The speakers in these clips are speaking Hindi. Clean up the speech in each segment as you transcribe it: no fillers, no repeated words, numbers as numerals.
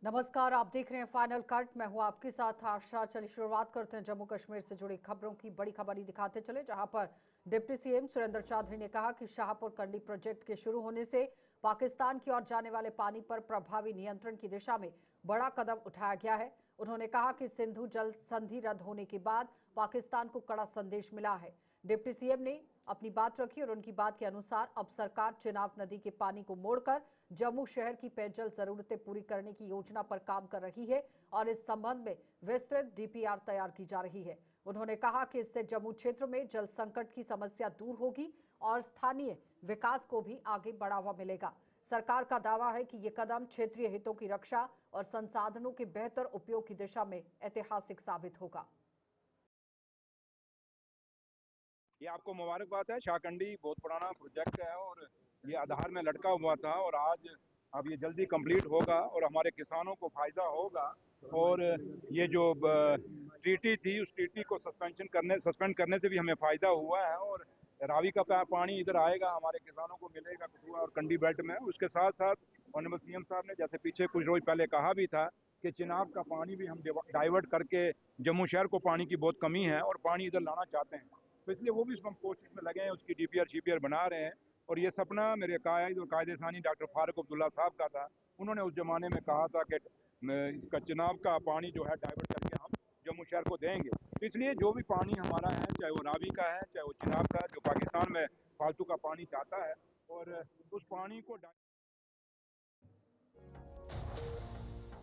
नमस्कार, आप देख रहे हैं फाइनल कट। मैं हूं आपके साथ आशा। चलिए शुरुआत करते हैं जम्मू कश्मीर से जुड़ी खबरों की। बड़ी खबर ही दिखाते चले, जहां पर डिप्टी सीएम सुरेंद्र चौधरी ने कहा कि शाहपुर कंडी प्रोजेक्ट के शुरू होने से पाकिस्तान की ओर जाने वाले पानी पर प्रभावी नियंत्रण की दिशा में बड़ा कदम उठाया गया है। उन्होंने कहा कि सिंधु जल संधि रद्द होने के बाद पाकिस्तान को कड़ा संदेश मिला है। डिप्टी सीएम ने अपनी बात रखी और उनकी बात के अनुसार अब सरकार चिनाब नदी के पानी को मोड़कर जम्मू शहर की पेयजल जरूरतें पूरी करने की योजना पर काम कर रही है और इस संबंध में विस्तृत डीपीआर तैयार की जा रही है। उन्होंने कहा कि इससे जम्मू क्षेत्र में जल संकट की समस्या दूर होगी और स्थानीय विकास को भी आगे बढ़ावा मिलेगा। सरकार का दावा है कि ये कदम क्षेत्रीय हितों की रक्षा और संसाधनों के बेहतर उपयोग की दिशा में ऐतिहासिक साबित होगा। ये आपको मुबारकबाद है। शाहकंडी बहुत पुराना प्रोजेक्ट है और ये आधार में लटका हुआ था और आज अब ये जल्दी कंप्लीट होगा और हमारे किसानों को फायदा होगा। और ये जो ट्रीटी थी उस ट्रीटी को सस्पेंड करने से भी हमें फायदा हुआ है और रावी का पानी इधर आएगा, हमारे किसानों को मिलेगा कठुआ और कंडी बेल्ट में। उसके साथ साथ ऑनरेबल सीएम साहब ने जैसे पीछे कुछ रोज पहले कहा भी था कि चिनाब का पानी भी हम डाइवर्ट करके जम्मू शहर को पानी की बहुत कमी है और पानी इधर लाना चाहते हैं, तो इसलिए वो भी हम कोशिश में लगे हैं, उसकी डीपीआर शीपीआर बना रहे हैं। और ये सपना मेरे कायद और कायदे सानी डॉक्टर फारूक अब्दुल्ला साहब का था। उन्होंने उस जमाने में कहा था कि इसका चिनाब का पानी जो है डाइवर्ट करके हम जम्मू शहर को देंगे। तो इसलिए जो भी पानी हमारा है, चाहे वो रावी का है चाहे वो चिनाब का, जो पाकिस्तान में फालतू का पानी चाहता है, और उस पानी को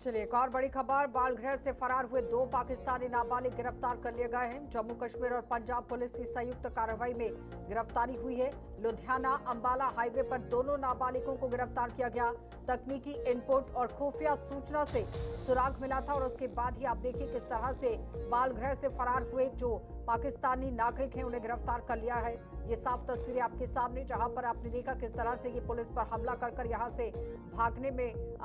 चलिए एक और बड़ी खबर। बाल गृह से फरार हुए 2 पाकिस्तानी नाबालिग गिरफ्तार कर लिए गए हैं। जम्मू कश्मीर और पंजाब पुलिस की संयुक्त कार्रवाई में गिरफ्तारी हुई है। लुधियाना अंबाला हाईवे पर दोनों नाबालिगों को गिरफ्तार किया गया। तकनीकी इनपुट और खुफिया सूचना से सुराग मिला था और उसके बाद ही आप देखिए किस तरह से बाल गृह से फरार हुए जो पाकिस्तानी नागरिक हैं उन्हें गिरफ्तार कर लिया है। ये साफ तस्वीरें आपके सामने, जहां पर आपने देखा किस तरह से ये पुलिस पर हमला कर यहां से भागने में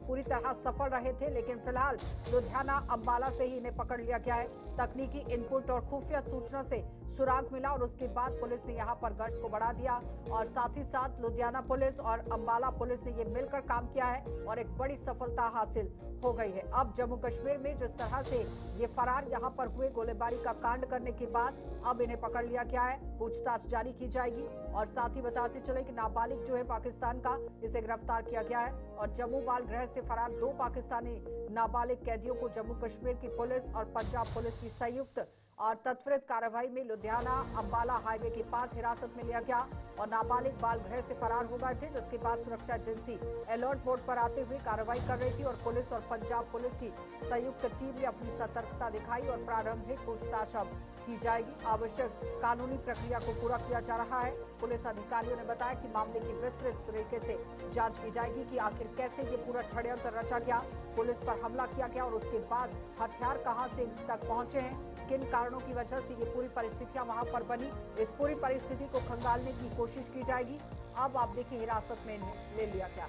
पूरी तरह सफल रहे थे, लेकिन फिलहाल लुधियाना अंबाला से ही इन्हें पकड़ लिया गया है। तकनीकी इनपुट और खुफिया सूचना से सुराग मिला और उसके बाद पुलिस ने यहां पर गश्त को बढ़ा दिया और साथ ही साथ लुधियाना पुलिस और अंबाला पुलिस ने ये मिलकर काम किया है और एक बड़ी सफलता हासिल हो गई है। अब जम्मू कश्मीर में जिस तरह से ये फरार यहां पर हुए गोलीबारी का कांड करने के बाद अब इन्हें पकड़ लिया गया है, पूछताछ जारी की जाएगी। और साथ ही बताते चले कि नाबालिग जो है पाकिस्तान का, इसे गिरफ्तार किया गया है और जम्मू बाल गृह से फरार 2 पाकिस्तानी नाबालिग कैदियों को जम्मू कश्मीर की पुलिस और पंजाब पुलिस की संयुक्त और तत्वरित कार्रवाई में लुधियाना अंबाला हाईवे के पास हिरासत में लिया गया और नाबालिग बाल गृह से फरार हो गए थे, जिसके बाद सुरक्षा एजेंसी अलर्ट मोड पर आते हुए कार्रवाई कर रही थी और पुलिस और पंजाब पुलिस की संयुक्त टीम ने अपनी सतर्कता दिखाई और प्रारंभिक पूछताछ अब की जाएगी। आवश्यक कानूनी प्रक्रिया को पूरा किया जा रहा है। पुलिस अधिकारियों ने बताया कि मामले की विस्तृत तरीके से जांच की जाएगी कि आखिर कैसे ये पूरा षड्यंत्र रचा गया, पुलिस पर हमला किया गया और उसके बाद हथियार कहां से तक पहुंचे हैं, किन कारणों की वजह से ये पूरी परिस्थितियां वहां पर बनी। इस पूरी परिस्थिति को खंगालने की कोशिश की जाएगी। अब आप देखिए हिरासत में ले लिया गया।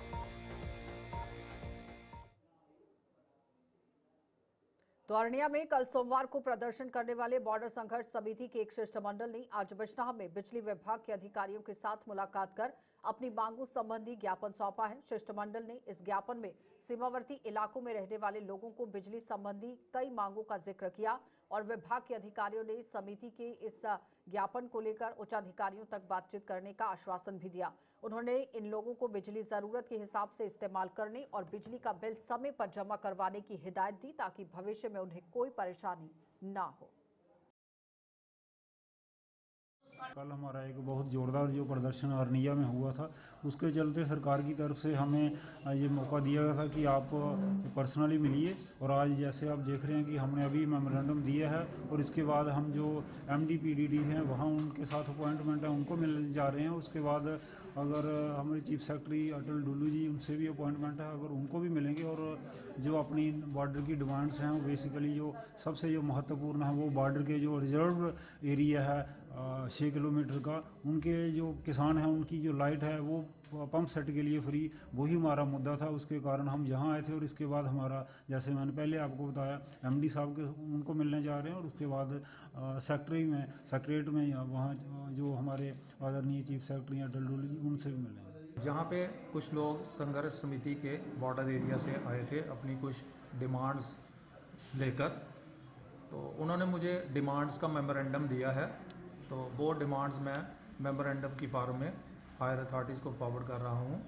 तो अरनिया में कल सोमवार को प्रदर्शन करने वाले बॉर्डर संघर्ष समिति के एक शिष्टमंडल ने आज बिजनौर में बिजली विभाग के अधिकारियों के साथ मुलाकात कर अपनी मांगों संबंधी ज्ञापन सौंपा है। शिष्टमंडल ने इस ज्ञापन में सीमावर्ती इलाकों में रहने वाले लोगों को बिजली संबंधी कई मांगों का जिक्र किया और विभाग के अधिकारियों ने समिति के इस ज्ञापन को लेकर उच्च अधिकारियों तक बातचीत करने का आश्वासन भी दिया। उन्होंने इन लोगों को बिजली जरूरत के हिसाब से इस्तेमाल करने और बिजली का बिल समय पर जमा करवाने की हिदायत दी ताकि भविष्य में उन्हें कोई परेशानी ना हो। कल हमारा एक बहुत ज़ोरदार जो प्रदर्शन अरनिया में हुआ था, उसके चलते सरकार की तरफ से हमें ये मौका दिया गया था कि आप पर्सनली मिलिए। और आज जैसे आप देख रहे हैं कि हमने अभी मेमोरेंडम दिया है और इसके बाद हम जो MD-PDD हैं वहाँ उनके साथ अपॉइंटमेंट है उनको मिलने जा रहे हैं। उसके बाद अगर हमारे चीफ सेक्रेटरी अटल डुल्लू जी, उनसे भी अपॉइंटमेंट है, अगर उनको भी मिलेंगे। और जो अपनी बॉर्डर की डिमांड्स हैं बेसिकली जो सबसे जो महत्वपूर्ण है वो बॉर्डर के जो रिजर्व एरिया है 6 किलोमीटर का, उनके जो किसान हैं उनकी जो लाइट है वो पंप सेट के लिए फ्री, वही हमारा मुद्दा था। उसके कारण हम यहाँ आए थे और इसके बाद हमारा, जैसे मैंने पहले आपको बताया, MD साहब के उनको मिलने जा रहे हैं और उसके बाद सेक्रेटरी में वहाँ जो हमारे आदरणीय चीफ सेक्रेटरी अटल डुल्लू जी, उनसे भी मिलेंगे। जहाँ पे कुछ लोग संघर्ष समिति के बॉर्डर एरिया से आए थे अपनी कुछ डिमांड्स लेकर, तो उन्होंने मुझे डिमांड्स का मेमोरेंडम दिया है। तो वो डिमांड्स मैं मेमोरेंडम की फॉर्म में हायर अथॉरिटीज़ को फॉरवर्ड कर रहा हूँ।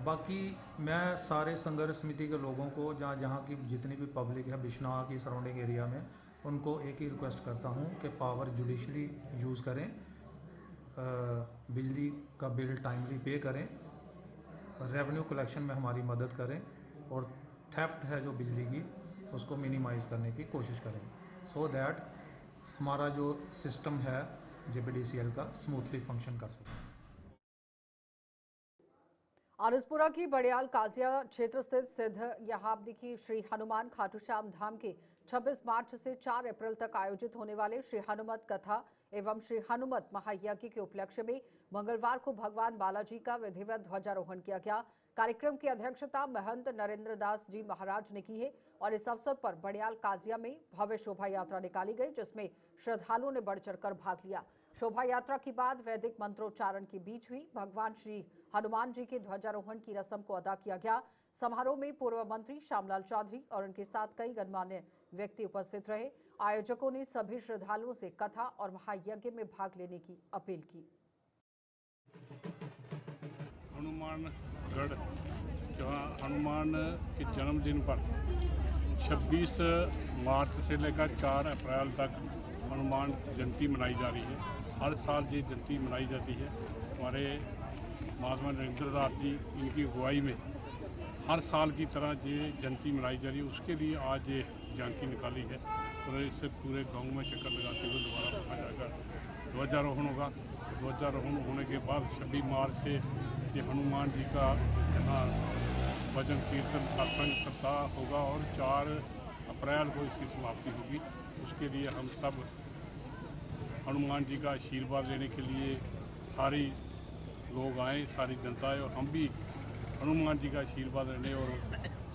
बाकी मैं सारे संघर्ष समिति के लोगों को, जहाँ की जितनी भी पब्लिक है बिश्नौर की सराउंडिंग एरिया में, उनको एक ही रिक्वेस्ट करता हूँ कि पावर जुडिशली यूज़ करें, बिजली का बिल टाइमली पे करें, रेवेन्यू कलेक्शन में हमारी मदद करें और थेफ्ट है जो बिजली की उसको मिनिमाइज़ करने की कोशिश करें, सो दैट हमारा जो सिस्टम है जेपीडीसीएल का स्मूथली फंक्शन कर सके। आरसपुरा की बड़ियाल काजिया क्षेत्र स्थित सिद्ध यहाबदी श्री हनुमान खाटू श्याम धाम के 26 मार्च से 4 अप्रैल तक आयोजित होने वाले श्री हनुमत कथा एवं श्री हनुमत महायज्ञ के उपलक्ष्य में मंगलवार को भगवान बालाजी का विधिवत ध्वजारोहण किया गया। कार्यक्रम की अध्यक्षता महंत नरेंद्र दास जी महाराज ने की है और इस अवसर पर बड़ियाल काजिया में भव्य शोभा यात्रा निकाली गई, जिसमें श्रद्धालुओं ने बढ़ चढ़कर भाग लिया। शोभा यात्रा के बाद वैदिक मंत्रोच्चारण के बीच हुई भगवान श्री हनुमान जी के ध्वजारोहण की रस्म को अदा किया गया। समारोह में पूर्व मंत्री श्यामलाल चौधरी और उनके साथ कई गणमान्य व्यक्ति उपस्थित रहे। आयोजकों ने सभी श्रद्धालुओं से कथा और महायज्ञ में भाग लेने की अपील की। हनुमानगढ़ जहाँ हनुमान के जन्मदिन पर 26 मार्च से लेकर 4 अप्रैल तक हनुमान जयंती मनाई जा रही है। हर साल ये जयंती मनाई जाती है। हमारे महात्मा नरेंद्र दास जी इनकी अगुवाई में हर साल की तरह ये जयंती मनाई जा रही है। उसके लिए आज ये झांकी निकाली है और इससे पूरे गांव में चक्कर लगाते हुए दोबारा रखा जाएगा। ध्वजारोहण होगा। ध्वजारोहण होने के बाद 26 मार्च से ये हनुमान जी का यहाँ भजन कीर्तन सत्संग सप्ताह होगा और 4 अप्रैल को इसकी समाप्ति होगी। उसके लिए हम सब हनुमान जी का आशीर्वाद लेने के लिए सारी लोग आए, सारी जनता आए और हम भी हनुमान जी का आशीर्वाद लेने और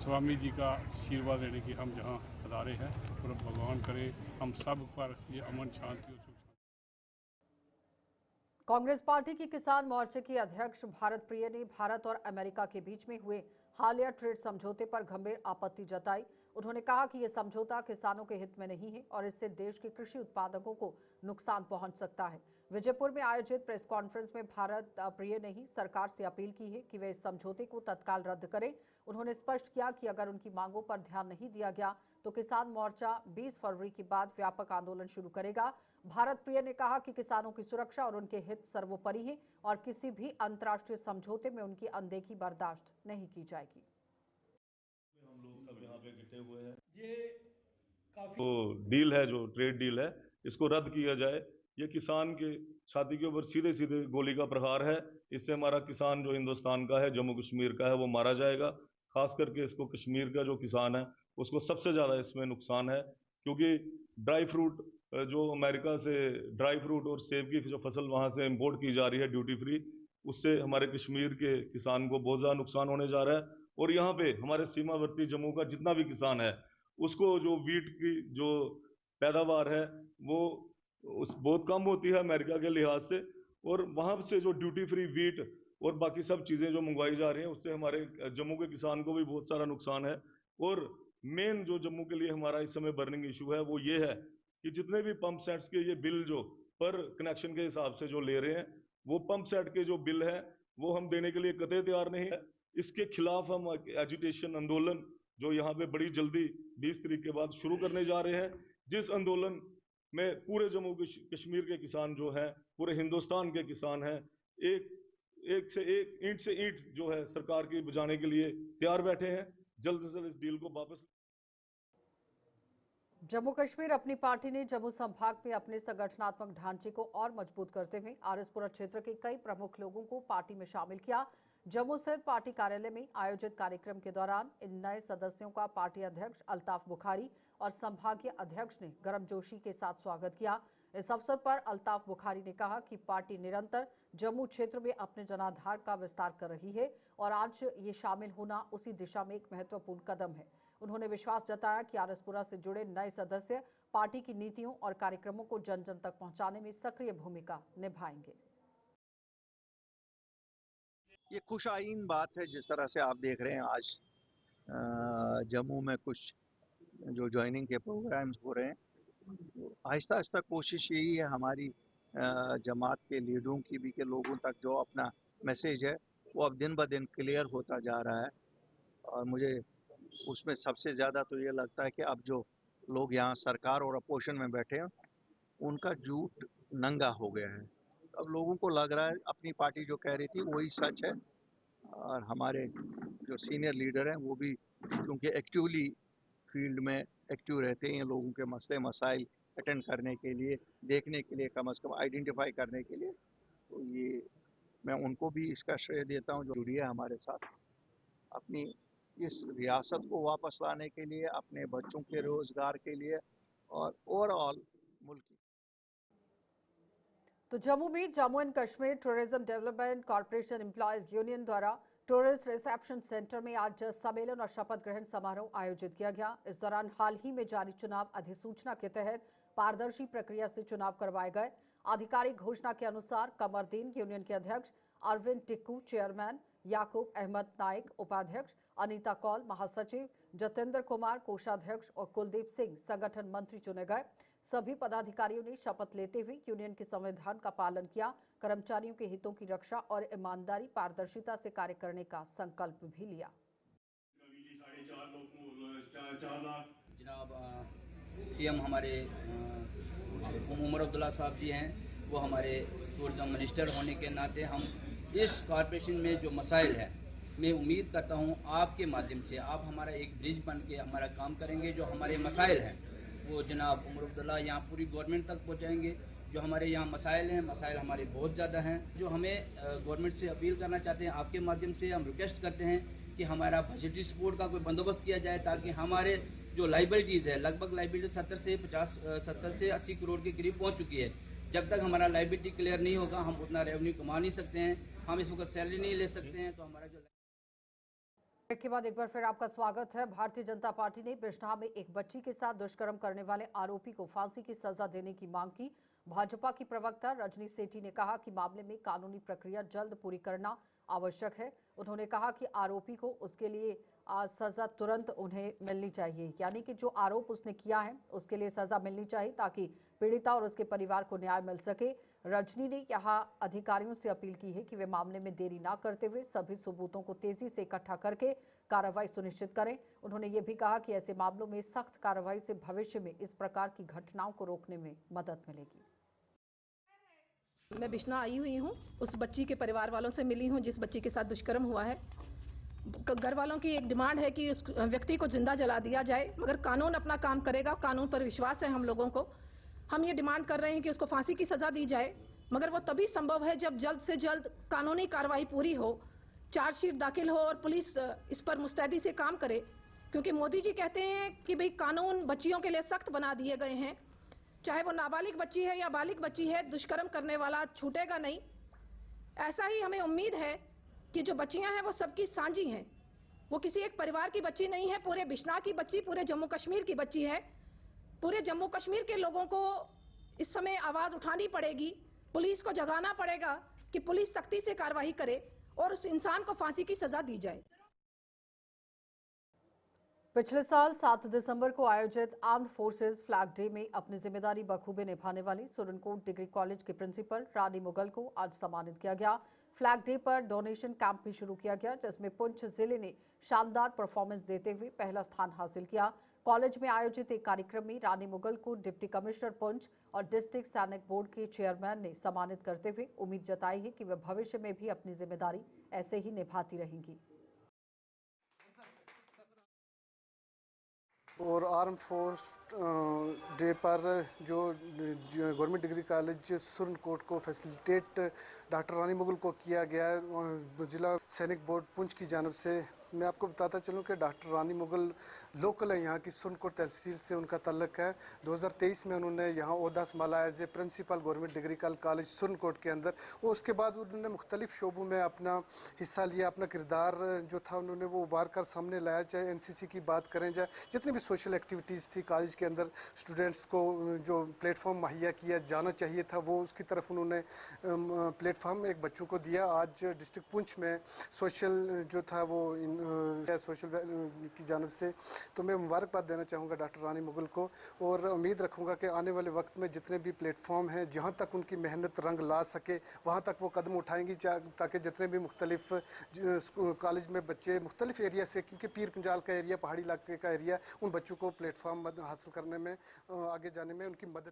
स्वामी जी का आशीर्वाद लेने की हम जहाँ पधारे हैं और भगवान करे हम सब पर ये अमन शांति और सुख। कांग्रेस पार्टी की किसान मोर्चे के अध्यक्ष भारत प्रिय ने भारत और अमेरिका के बीच में हुए हालिया ट्रेड समझौते पर गंभीर आपत्ति जताई। उन्होंने कहा कि यह समझौता किसानों के हित में नहीं है और इससे देश के कृषि उत्पादकों को नुकसान पहुंच सकता है। विजयपुर में आयोजित प्रेस कॉन्फ्रेंस में भारत प्रिय ने ही सरकार से अपील की है कि वे इस समझौते को तत्काल रद्द करें। उन्होंने स्पष्ट किया कि अगर उनकी मांगों पर ध्यान नहीं दिया गया तो किसान मोर्चा 20 फरवरी के बाद व्यापक आंदोलन शुरू करेगा। भारत प्रिय ने कहा कि किसानों की सुरक्षा और उनके हित सर्वोपरि है और किसी भी अंतर्राष्ट्रीय समझौते में उनकी अनदेखी बर्दाश्त नहीं की जाएगी। हम लोग सब यहाँ पे इकट्ठे हुए हैं, ये काफी डील है, जो ट्रेड डील है, इसको रद्द किया जाए। ये किसान के छाती के ऊपर सीधे सीधे गोली का प्रहार है। इससे हमारा किसान जो हिंदुस्तान का है, जम्मू कश्मीर का है, वो मारा जाएगा। खास करके इसको कश्मीर का जो किसान है उसको सबसे ज्यादा इसमें नुकसान है, क्योंकि ड्राई फ्रूट जो अमेरिका से ड्राई फ्रूट और सेब की जो फसल वहां से इंपोर्ट की जा रही है ड्यूटी फ्री, उससे हमारे कश्मीर के किसान को बहुत ज्यादा नुकसान होने जा रहा है। और यहाँ पे हमारे सीमावर्ती जम्मू का जितना भी किसान है उसको जो वीट की जो पैदावार है वो बहुत कम होती है अमेरिका के लिहाज से, और वहां से जो ड्यूटी फ्री वीट और बाकी सब चीजें जो मंगवाई जा रही हैं उससे हमारे जम्मू के किसान को भी बहुत सारा नुकसान है। और मेन जो जम्मू के लिए हमारा इस समय बर्निंग इशू है वो ये है कि जितने भी पंप सेट्स के ये बिल जो पर कनेक्शन के हिसाब से जो ले रहे हैं, वो पंप सेट के जो बिल है वो हम देने के लिए कतई तैयार नहीं है। इसके खिलाफ हम एजुटेशन आंदोलन जो यहाँ पे बड़ी जल्दी 20 तारीख के बाद शुरू करने जा रहे हैं, जिस आंदोलन में पूरे जम्मू कश्मीर के किसान जो हैं, पूरे हिंदुस्तान के किसान हैं, एक से एक ईंट से ईंट जो है सरकार की बजाने के लिए तैयार बैठे हैं। जल्द से जल्द इस डील को वापस। जम्मू कश्मीर अपनी पार्टी ने जम्मू संभाग में अपने संगठनात्मक ढांचे को और मजबूत करते हुए आरसपुरा क्षेत्र के कई प्रमुख लोगों को पार्टी में शामिल किया। जम्मू स्थित पार्टी कार्यालय में आयोजित कार्यक्रम के दौरान इन नए सदस्यों का पार्टी अध्यक्ष अल्ताफ बुखारी और संभागीय अध्यक्ष ने गर्मजोशी के साथ स्वागत किया। इस अवसर पर अल्ताफ बुखारी ने कहा कि पार्टी निरंतर जम्मू क्षेत्र में अपने जनाधार का विस्तार कर रही है और आज ये शामिल होना उसी दिशा में एक महत्वपूर्ण कदम है। उन्होंने विश्वास जताया कि आरसपुरा से जुड़े नए सदस्य पार्टी की नीतियों और कार्यक्रमों को जन जन तक पहुंचाने में सक्रिय भूमिका निभाएंगे। ये खुशाइन बात है। जिस तरह से आप देख रहे हैं आज जम्मू में कुछ जो ज्वाइनिंग के प्रोग्राम्स हो रहे हैं, तो आहिस्ता आहिस्ता कोशिश यही है हमारी जमात के लीडरों की भी, कि लोगों तक जो अपना मैसेज है वो अब दिन ब दिन क्लियर होता जा रहा है। और मुझे उसमें सबसे ज़्यादा तो ये लगता है कि अब जो लोग यहाँ सरकार और अपोजिशन में बैठे हैं, उनका झूठ नंगा हो गया है। अब लोगों को लग रहा है अपनी पार्टी जो कह रही थी वही सच है। और हमारे जो सीनियर लीडर हैं वो भी चूँकि एक्टिवली फील्ड में एक्टिव रहते हैं, लोगों के मसले मसाइल अटेंड करने के लिए, देखने के लिए, कम से कम आइडेंटिफाई करने के लिए, तो ये मैं उनको भी इसका श्रेय देता हूँ जो जुड़ी है हमारे साथ अपनी इस रियासत को वापस लाने के लिए, अपने बच्चों के रोजगार के लिए और ओवरऑल मुल्क की। तो जम्मू में Jammu and Kashmir tourism development corporation employees union द्वारा टूरिस्ट रिसेप्शन सेंटर में आज सम्मेलन और शपथ ग्रहण समारोह आयोजित किया गया। इस दौरान हाल ही में जारी चुनाव अधिसूचना के तहत पारदर्शी प्रक्रिया से चुनाव करवाए गए। आधिकारिक घोषणा के अनुसार कमरदीन यूनियन के अध्यक्ष, अरविंद टिक्कू चेयरमैन, याकूब अहमद नाइक उपाध्यक्ष, अनीता कौल महासचिव, जतेंद्र कुमार कोषाध्यक्ष और कुलदीप सिंह संगठन मंत्री चुने गए। सभी पदाधिकारियों ने शपथ लेते हुए यूनियन के संविधान का पालन किया, कर्मचारियों के हितों की रक्षा और ईमानदारी पारदर्शिता से कार्य करने का संकल्प भी लिया। जनाब सीएम हमारे उमर अब्दुल्ला साहब जी हैं, वो हमारे टूरिज्म मिनिस्टर होने के नाते हम इस कॉर्पोरेशन में जो मसाइल है, मैं उम्मीद करता हूं आपके माध्यम से आप हमारा एक ब्रिज बन के हमारा काम करेंगे। जो हमारे मसाइल हैं वो जनाब उमर अब्दुल्ला यहाँ पूरी गवर्नमेंट तक पहुँचाएंगे। जो हमारे यहाँ मसाइल हैं, मसाइल हमारे बहुत ज़्यादा हैं। जो हमें गवर्नमेंट से अपील करना चाहते हैं, आपके माध्यम से हम रिक्वेस्ट करते हैं कि हमारा बजटरी सपोर्ट का कोई बंदोबस्त किया जाए, ताकि हमारे जो लाइबिलिटीज़ है, लगभग लाइबिलिटी 70 से 80 करोड़ के करीब पहुँच चुकी है। जब तक हमारा लाइबिलिटी क्लियर नहीं होगा हम उतना रेवेन्यू कमा नहीं सकते हैं, हम इस वक्त सैलरी नहीं ले सकते हैं। तो हमारा जो के बाद एक बार फिर आपका स्वागत है। भारतीय जनता पार्टी ने बिजनौर में एक बच्ची के साथ दुष्कर्म करने वाले आरोपी को फांसी की सजा देने की मांग की। भाजपा की प्रवक्ता रजनी सेठी ने कहा कि मामले में कानूनी प्रक्रिया जल्द पूरी करना आवश्यक है। उन्होंने कहा कि आरोपी को उसके लिए सजा तुरंत उन्हें मिलनी चाहिए, यानी कि जो आरोप उसने किया है उसके लिए सजा मिलनी चाहिए ताकि पीड़िता और उसके परिवार को न्याय मिल सके। रजनी ने यहां अधिकारियों से अपील की है कि वे मामले में देरी न करते हुए सभी सबूतों को तेजी से इकट्ठा करके कार्रवाई सुनिश्चित करें। उन्होंने ये भी कहा कि ऐसे मामलों में सख्त कार्रवाई से भविष्य में इस प्रकार की घटनाओं को रोकने में मदद मिलेगी। मैं बिजनौर आई हुई हूँ, उस बच्ची के परिवार वालों से मिली हूँ जिस बच्ची के साथ दुष्कर्म हुआ है। घर वालों की एक डिमांड है कि उस व्यक्ति को जिंदा जला दिया जाए, मगर कानून अपना काम करेगा। कानून पर विश्वास है हम लोगों को। हम ये डिमांड कर रहे हैं कि उसको फांसी की सजा दी जाए, मगर वो तभी संभव है जब जल्द से जल्द कानूनी कार्रवाई पूरी हो, चार्जशीट दाखिल हो और पुलिस इस पर मुस्तैदी से काम करे। क्योंकि मोदी जी कहते हैं कि भाई कानून बच्चियों के लिए सख्त बना दिए गए हैं, चाहे वो नाबालिग बच्ची है या बालिग बच्ची है, दुष्कर्म करने वाला छूटेगा नहीं। ऐसा ही हमें उम्मीद है कि जो बच्चियां हैं वो सबकी साझी हैं, वो किसी एक परिवार की बच्ची नहीं है, पूरे बिजनौर की बच्ची, पूरे जम्मू कश्मीर की बच्ची है। पूरे जम्मू कश्मीर के लोगों को इस समय आवाज़ उठानी पड़ेगी, पुलिस को जगाना पड़ेगा कि पुलिस सख्ती से कार्रवाई करे और उस इंसान को फांसी की सजा दी जाए। पिछले साल 7 दिसंबर को आयोजित आर्म्ड फोर्सेस फ्लैग डे में अपनी जिम्मेदारी बखूबी निभाने वाली सुरनकोट डिग्री कॉलेज के प्रिंसिपल रानी मुगल को आज सम्मानित किया गया। फ्लैग डे पर डोनेशन कैंप भी शुरू किया गया, जिसमें पुंछ जिले ने शानदार परफॉर्मेंस देते हुए पहला स्थान हासिल किया। कॉलेज में आयोजित एक कार्यक्रम में रानी मुगल को डिप्टी कमिश्नर पुंछ और डिस्ट्रिक्ट सैनिक बोर्ड के चेयरमैन ने सम्मानित करते हुए उम्मीद जताई है कि वे भविष्य में भी अपनी जिम्मेदारी ऐसे ही निभाती रहेंगी। और आर्म फोर्स डे पर जो गवर्नमेंट डिग्री कॉलेज सुरनकोट को फैसिलिटेट डॉक्टर रानी मुगल को किया गया, ज़िला सैनिक बोर्ड पुंछ की जानब से मैं आपको बताता चलूं कि डॉक्टर रानी मुगल लोकल है, यहाँ की सुरनकोट तहसील से उनका तल्लक है। 2023 में उन्होंने यहाँ ओहदा संभाला as a principal government degree college Surankote के अंदर। और उसके बाद उन्होंने मुख्तलिफ शोबों में अपना हिस्सा लिया, अपना किरदार जो था उन्होंने वो उबार कर सामने लाया। चाहे NCC की बात करें, चाहे जितनी भी सोशल एक्टिविटीज़ थी कॉलेज के अंदर, स्टूडेंट्स को जो प्लेटफॉर्म मुहैया किया जाना चाहिए था वो उसकी तरफ उन्होंने प्लेटफॉर्म एक बच्चों को दिया। आज डिस्ट्रिक्ट पुंछ में सोशल जो था वो सोशल की जानब से तो मैं मुबारकबाद देना चाहूँगा डॉक्टर रानी मुगल को, और उम्मीद रखूँगा कि आने वाले वक्त में जितने भी प्लेटफॉर्म हैं जहाँ तक उनकी मेहनत रंग ला सके वहाँ तक वो कदम उठाएंगी, ताकि जितने भी मुख्तलिफ कॉलेज में बच्चे मुख्तलिफ एरिया से, क्योंकि पीर पंजाल का एरिया, पहाड़ी इलाके का एरिया, उन बच्चों को प्लेटफॉर्म हासिल करने में, आगे जाने में उनकी मदद।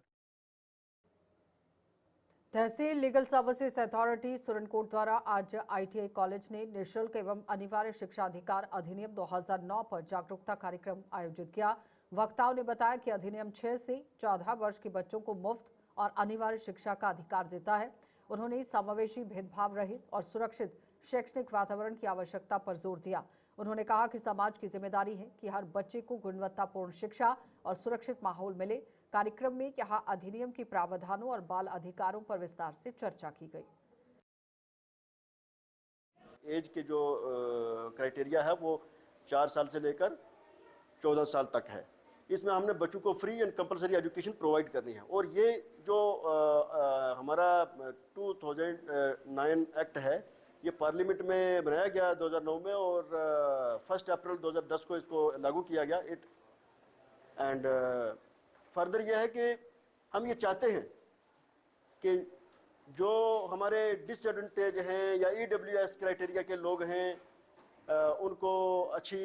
तहसील लीगल सर्विसेज अथॉरिटी सुरनकोट द्वारा आज ITI कॉलेज ने निःशुल्क एवं अनिवार्य शिक्षा अधिकार अधिनियम 2009 पर जागरूकता कार्यक्रम आयोजित किया। वक्ताओं ने बताया कि अधिनियम 6 से 14 वर्ष के बच्चों को मुफ्त और अनिवार्य शिक्षा का अधिकार देता है। उन्होंने समावेशी, भेदभाव रहित और सुरक्षित शैक्षणिक वातावरण की आवश्यकता पर जोर दिया। उन्होंने कहा कि समाज की जिम्मेदारी है कि हर बच्चे को गुणवत्तापूर्ण शिक्षा और सुरक्षित माहौल मिले। कार्यक्रम में यहाँ अधिनियम के प्रावधानों और बाल अधिकारों पर विस्तार से चर्चा की गई। एज के जो क्राइटेरिया है वो 4 साल से लेकर 14 साल तक है। इसमें हमने बच्चों को free and compulsory education provide करनी है। और ये जो हमारा 2009 एक्ट है, ये पार्लियामेंट में बनाया गया 2009 में, और 1 अप्रैल 2010 को इसको लागू किया गया। एंड फर्दर यह है कि हम ये चाहते हैं कि जो हमारे डिसएडवांटेज हैं या EWS क्राइटेरिया के लोग हैं, उनको अच्छी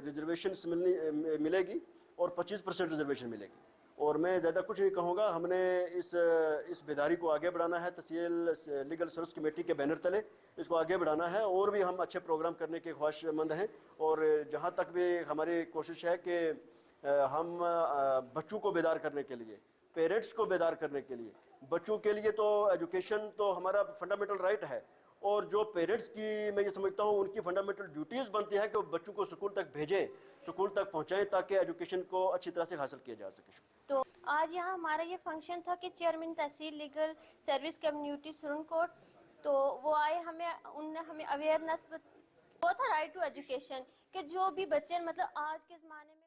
रिजर्वेशंस मिलेगी और 25% रिजर्वेशन मिलेगी। और मैं ज़्यादा कुछ नहीं कहूँगा, हमने इस बेदारी को आगे बढ़ाना है। तहसील लीगल सर्विस कमेटी के बैनर तले इसको आगे बढ़ाना है, और भी हम अच्छे प्रोग्राम करने के ख्वाहिशमंद हैं। और जहाँ तक भी हमारी कोशिश है कि हम बच्चों को बेदार करने के लिए, पेरेंट्स को बेदार करने के लिए, बच्चों के लिए तो एजुकेशन तो हमारा फंडामेंटल राइट है, और जो पेरेंट्स की मैं ये समझता हूँ उनकी फंडामेंटल ड्यूटीज़ बनती है कि वो बच्चों को स्कूल तक भेजें, स्कूल तक पहुँचाएं, ताकि एजुकेशन को अच्छी तरह से हासिल किया जा सके। तो आज यहाँ हमारा ये फंक्शन था कि चेयरमैन तहसील लीगल सर्विस कम्युनिटी सुरनकोट, तो वो आए, उनने हमें अवेयरनेस, वो था राइट टू एजुकेशन, कि जो भी बच्चे मतलब आज के ज़माने में।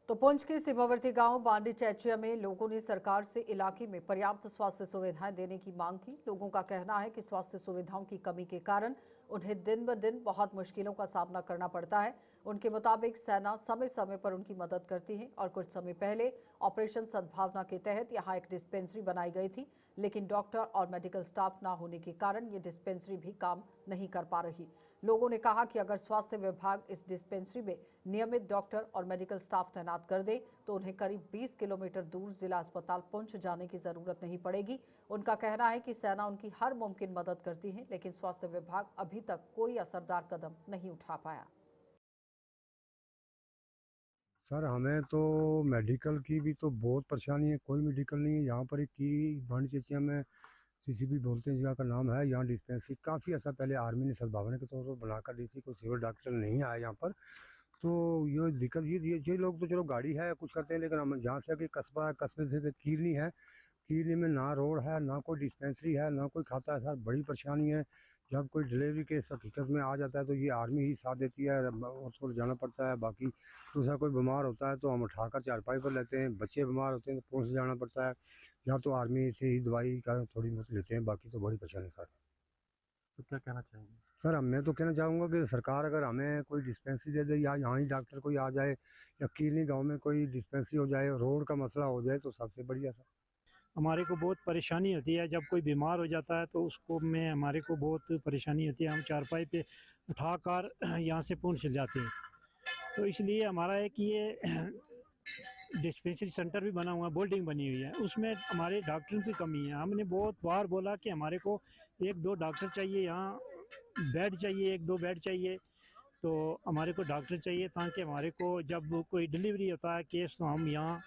तो पुंछ के सीमावर्ती गांव बांडी चैचिया में लोगों ने सरकार से इलाके में पर्याप्त स्वास्थ्य सुविधाएं देने की मांग की। लोगों का कहना है कि स्वास्थ्य सुविधाओं की कमी के कारण उन्हें दिन ब दिन बहुत मुश्किलों का सामना करना पड़ता है। उनके मुताबिक सेना समय समय पर उनकी मदद करती है और कुछ समय पहले ऑपरेशन सद्भावना के तहत यहाँ एक डिस्पेंसरी बनाई गई थी, लेकिन डॉक्टर और मेडिकल स्टाफ न होने के कारण ये डिस्पेंसरी भी काम नहीं कर पा रही। लोगों ने कहा कि अगर स्वास्थ्य विभाग इस डिस्पेंसरी में नियमित डॉक्टर और मेडिकल स्टाफ तैनात कर दे तो उन्हें करीब 20 किलोमीटर दूर जिला अस्पताल पुंछ जाने की जरूरत नहीं पड़ेगी। उनका कहना है कि सेना उनकी हर मुमकिन मदद करती है, लेकिन स्वास्थ्य विभाग अभी तक कोई असरदार कदम नहीं उठा पाया। सर हमें तो मेडिकल की भी तो बहुत परेशानी है, कोई मेडिकल नहीं है यहाँ पर। एक की बांडी चेचिया में CCP बोलते हैं जगह का नाम है, यहाँ डिस्पेंसरी काफ़ी ऐसा पहले आर्मी ने सद्भावना के तौर पर बनाकर दी थी, कोई सिविल डॉक्टर नहीं आया यहाँ पर। तो ये दिक्कत ये लोग तो चलो गाड़ी है कुछ करते हैं, लेकिन हम जहाँ से कि कस्बा है, कस्बे से कीरनी है, कीरनी में ना रोड है, ना कोई डिस्पेंसरी है, ना कोई खाता है। सर बड़ी परेशानी है। जब कोई डिलीवरी केस हकीकत में आ जाता है तो ये आर्मी ही साथ देती है, उसको जाना पड़ता है। बाकी दूसरा कोई बीमार होता है तो हम उठाकर चारपाई पर लेते हैं, बच्चे बीमार होते हैं तो पुलिस जाना पड़ता है, या तो आर्मी से ही दवाई का थोड़ी बहुत लेते हैं। बाकी तो बड़ी परेशानी सर। तो क्या कहना चाहेंगे सर? मैं तो कहना चाहूँगा कि सरकार अगर हमें कोई डिस्पेंसरी दे दे, या यहाँ ही डॉक्टर कोई आ जाए, या कीरनी गाँव में कोई डिस्पेंसरी हो जाए, रोड का मसला हो जाए तो सबसे बढ़िया सर। हमारे को बहुत परेशानी होती है, जब कोई बीमार हो जाता है तो उसको में हमारे को बहुत परेशानी होती है। हम चारपाई पे उठाकर यहाँ से पुंछ जाते हैं, तो इसलिए हमारा है कि ये डिस्पेंसरी सेंटर भी बना हुआ है, बिल्डिंग बनी हुई है, उसमें हमारे डॉक्टरों की कमी है। हमने बहुत बार बोला कि हमारे को 1-2 डॉक्टर चाहिए, यहाँ बेड चाहिए, 1-2 बेड चाहिए, तो हमारे को डॉक्टर चाहिए, ताकि हमारे को जब कोई डिलीवरी होता है केस तो हम यहाँ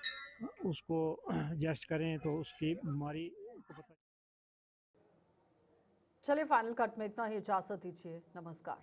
उसको एडजस्ट करें तो उसकी बीमारी को पता। चलिए फाइनल कट में इतना ही, इजाजत दीजिए, नमस्कार।